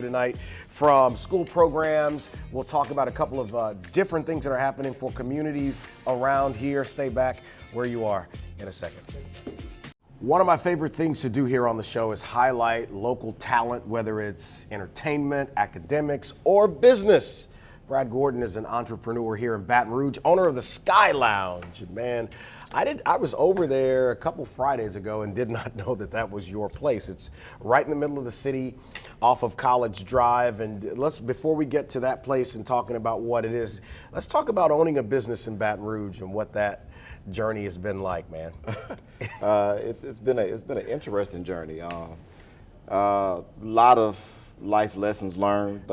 Tonight from school programs. We'll talk about a couple of different things that are happening for communities around here. Stay back where you are in a second. One of my favorite things to do here on the show is highlight local talent, whether it's entertainment, academics, or business. Brad Gordon is an entrepreneur here in Baton Rouge, owner of the Sky Lounge. And man, I was over there a couple Fridays ago and did not know that that was your place. It's right in the middle of the city off of College Drive. And before we get to that place and talking about what it is, let's talk about owning a business in Baton Rouge and what that journey has been like, man. It's been an interesting journey. A lot of life lessons learned,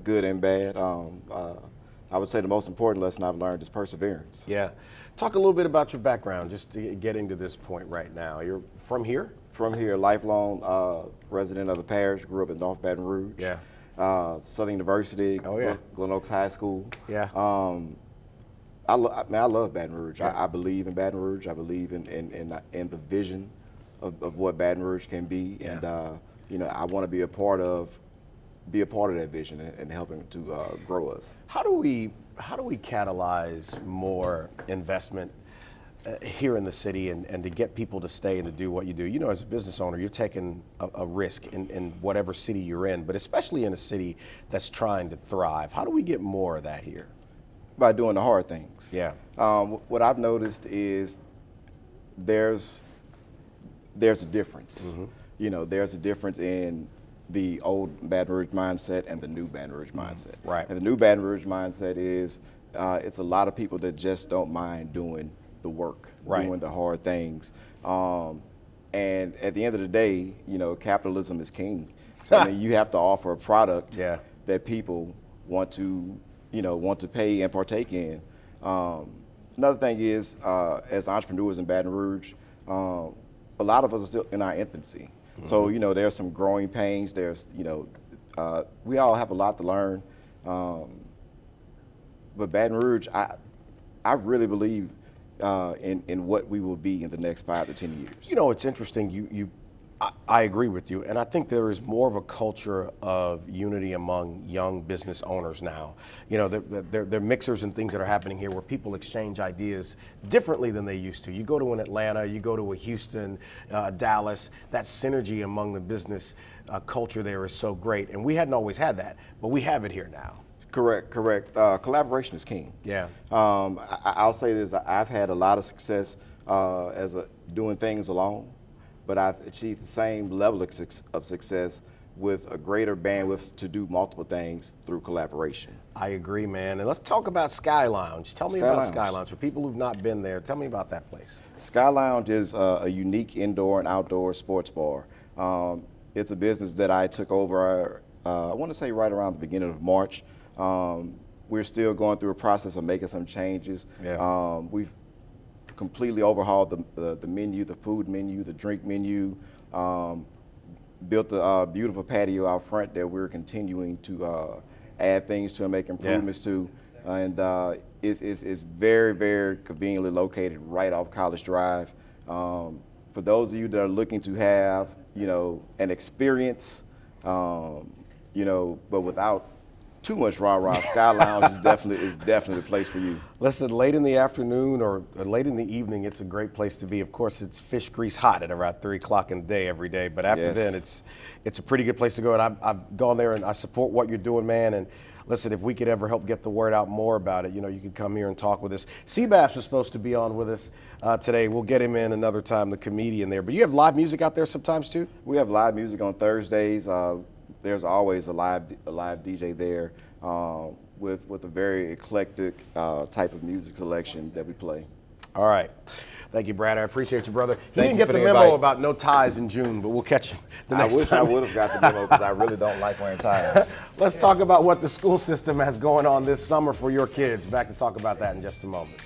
good and bad. I would say the most important lesson I've learned is perseverance. Yeah. Talk a little bit about your background, just to getting to this point right now. You're from here? From here, lifelong resident of the parish, grew up in North Baton Rouge. Yeah. Southern University, Glen Oaks High School. Yeah. I love Baton Rouge. Yeah. I believe in Baton Rouge. I believe in the vision of what Baton Rouge can be, and I want to be a part of that vision and helping to grow us. How do we catalyze more investment here in the city and to get people to stay and to do what you do? You know, as a business owner, you're taking a risk in whatever city you're in, but especially in a city that's trying to thrive. How do we get more of that here? By doing the hard things. Yeah. What I've noticed is there's a difference. Mm-hmm. You know, there's a difference in the old Baton Rouge mindset and the new Baton Rouge mindset. Right. And the new Baton Rouge mindset is it's a lot of people that just don't mind doing the work, doing the hard things. And at the end of the day, you know, capitalism is king. So I mean, you have to offer a product that people want to pay and partake in. Another thing is, as entrepreneurs in Baton Rouge, a lot of us are still in our infancy. Mm-hmm. So, you know, there's some growing pains. There's, we all have a lot to learn. But Baton Rouge, I really believe in what we will be in the next 5 to 10 years. You know, it's interesting. I agree with you, and I think there is more of a culture of unity among young business owners now. You know, there are mixers and things that are happening here where people exchange ideas differently than they used to. You go to an Atlanta, you go to a Houston, Dallas, that synergy among the business culture there is so great, and we hadn't always had that, but we have it here now. Correct. Collaboration is king. Yeah. I'll say this, I've had a lot of success doing things alone, but I've achieved the same level of success with a greater bandwidth to do multiple things through collaboration. I agree, man. And let's talk about Sky Lounge. Tell me about Sky Lounge. For people who've not been there, tell me about that place. Sky Lounge is a unique indoor and outdoor sports bar. It's a business that I took over, I want to say right around the beginning of March. We're still going through a process of making some changes. Yeah. We've completely overhauled the menu, the food menu, the drink menu, built a beautiful patio out front that we're continuing to add things to and make improvements to. And it's very, very conveniently located right off College Drive. For those of you that are looking to have, an experience, but without too much rah-rah, Sky Lounge is definitely the place for you. Listen, late in the afternoon or late in the evening, it's a great place to be. Of course, it's fish grease hot at around 3 o'clock in the day every day, but after then, it's a pretty good place to go. And I've gone there and I support what you're doing, man. And listen, if we could ever help get the word out more about it, you could come here and talk with us. Seabass was supposed to be on with us today. We'll get him in another time, the comedian there. But you have live music out there sometimes too? We have live music on Thursdays. There's always a live DJ there with a very eclectic type of music selection that we play. All right. Thank you, Brad. I appreciate you, brother. He Thank didn't you get for the the memo invite. about no ties in June, but we'll catch him the next I wish time. I would have got the memo because I really don't like wearing ties. Let's talk about what the school system has going on this summer for your kids. Back to talk about that in just a moment.